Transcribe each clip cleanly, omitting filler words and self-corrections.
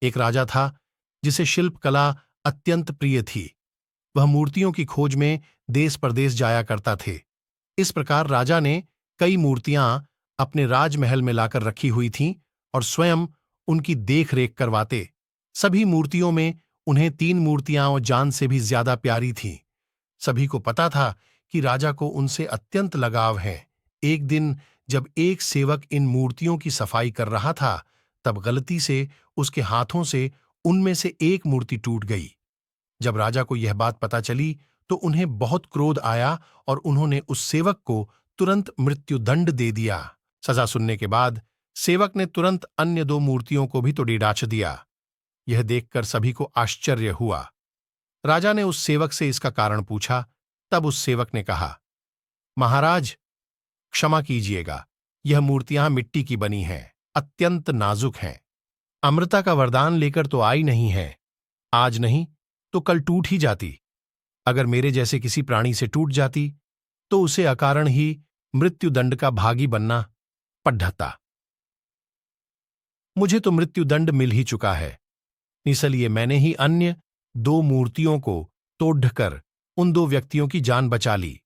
एक राजा था जिसे शिल्पकला अत्यंत प्रिय थी। वह मूर्तियों की खोज में देश परदेश जाया करता थे। इस प्रकार राजा ने कई मूर्तियां अपने राजमहल में लाकर रखी हुई थीं और स्वयं उनकी देख रेख करवाते। सभी मूर्तियों में उन्हें 3 मूर्तियां जान से भी ज्यादा प्यारी थीं। सभी को पता था कि राजा को उनसे अत्यंत लगाव है। एक दिन जब एक सेवक इन मूर्तियों की सफाई कर रहा था, तब गलती से उसके हाथों से उनमें से एक मूर्ति टूट गई। जब राजा को यह बात पता चली तो उन्हें बहुत क्रोध आया और उन्होंने उस सेवक को तुरंत मृत्युदंड दे दिया। सजा सुनने के बाद सेवक ने तुरंत अन्य 2 मूर्तियों को भी तोड़ डाच दिया। यह देखकर सभी को आश्चर्य हुआ। राजा ने उस सेवक से इसका कारण पूछा। तब उस सेवक ने कहा, महाराज, क्षमा कीजिएगा, यह मूर्तियां मिट्टी की बनी हैं, अत्यंत नाजुक हैं। अमृता का वरदान लेकर तो आई नहीं है। आज नहीं तो कल टूट ही जाती। अगर मेरे जैसे किसी प्राणी से टूट जाती तो उसे अकारण ही मृत्युदंड का भागी बनना पड़ता। मुझे तो मृत्युदंड मिल ही चुका है, इसलिए मैंने ही अन्य 2 मूर्तियों को तोड़कर उन 2 व्यक्तियों की जान बचा ली।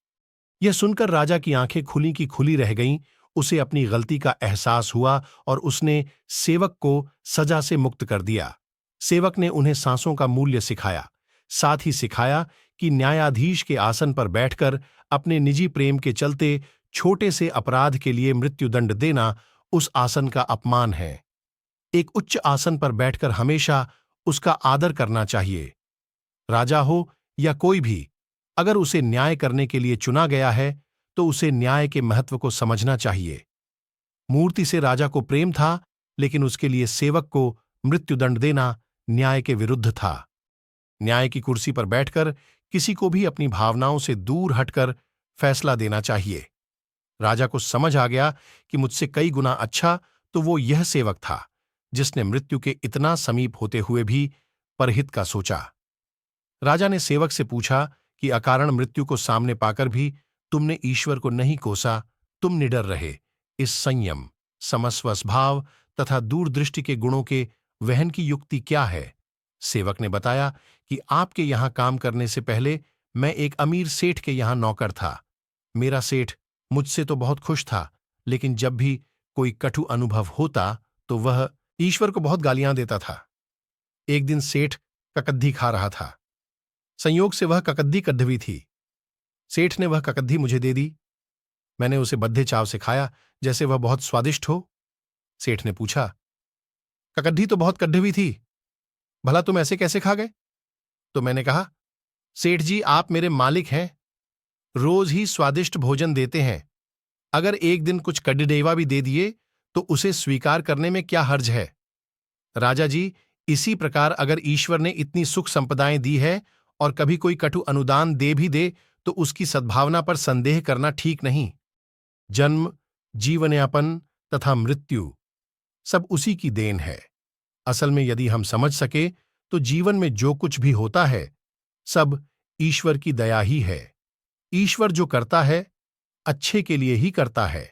यह सुनकर राजा की आंखें खुली की खुली रह गईं। उसे अपनी गलती का एहसास हुआ और उसने सेवक को सजा से मुक्त कर दिया। सेवक ने उन्हें सांसों का मूल्य सिखाया, साथ ही सिखाया कि न्यायाधीश के आसन पर बैठकर अपने निजी प्रेम के चलते छोटे से अपराध के लिए मृत्युदंड देना उस आसन का अपमान है। एक उच्च आसन पर बैठकर हमेशा उसका आदर करना चाहिए। राजा हो या कोई भी, अगर उसे न्याय करने के लिए चुना गया है तो उसे न्याय के महत्व को समझना चाहिए। मूर्ति से राजा को प्रेम था, लेकिन उसके लिए सेवक को मृत्युदंड देना न्याय के विरुद्ध था। न्याय की कुर्सी पर बैठकर किसी को भी अपनी भावनाओं से दूर हटकर फैसला देना चाहिए। राजा को समझ आ गया कि मुझसे कई गुना अच्छा तो वो यह सेवक था जिसने मृत्यु के इतना समीप होते हुए भी परहित का सोचा। राजा ने सेवक से पूछा कि अकारण मृत्यु को सामने पाकर भी तुमने ईश्वर को नहीं कोसा, तुम निडर रहे। इस संयम, समस्वस भाव तथा दूरदृष्टि के गुणों के वहन की युक्ति क्या है? सेवक ने बताया कि आपके यहां काम करने से पहले मैं एक अमीर सेठ के यहां नौकर था। मेरा सेठ मुझसे तो बहुत खुश था, लेकिन जब भी कोई कटु अनुभव होता तो वह ईश्वर को बहुत गालियां देता था। एक दिन सेठ ककद्धी खा रहा था। संयोग से वह ककद्धी कद्दवी थी। सेठ ने वह ककद्धी मुझे दे दी। मैंने उसे बद्धे चाव से खाया, जैसे वह बहुत स्वादिष्ट हो। सेठ ने पूछा, ककद्धी तो बहुत कद्दवी थी, भला तुम ऐसे कैसे खा गए? तो मैंने कहा, सेठ जी, आप मेरे मालिक हैं, रोज ही स्वादिष्ट भोजन देते हैं। अगर एक दिन कुछ कड्डेवा भी दे दिए तो उसे स्वीकार करने में क्या हर्ज है? राजा जी, इसी प्रकार अगर ईश्वर ने इतनी सुख संपदाएं दी है और कभी कोई कटु अनुदान दे भी दे तो उसकी सद्भावना पर संदेह करना ठीक नहीं। जन्म, जीवनयापन तथा मृत्यु सब उसी की देन है। असल में यदि हम समझ सके तो जीवन में जो कुछ भी होता है सब ईश्वर की दया ही है। ईश्वर जो करता है अच्छे के लिए ही करता है।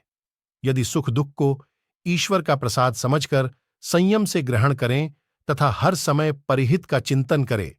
यदि सुख दुख को ईश्वर का प्रसाद समझकर संयम से ग्रहण करें तथा हर समय परिहित का चिंतन करें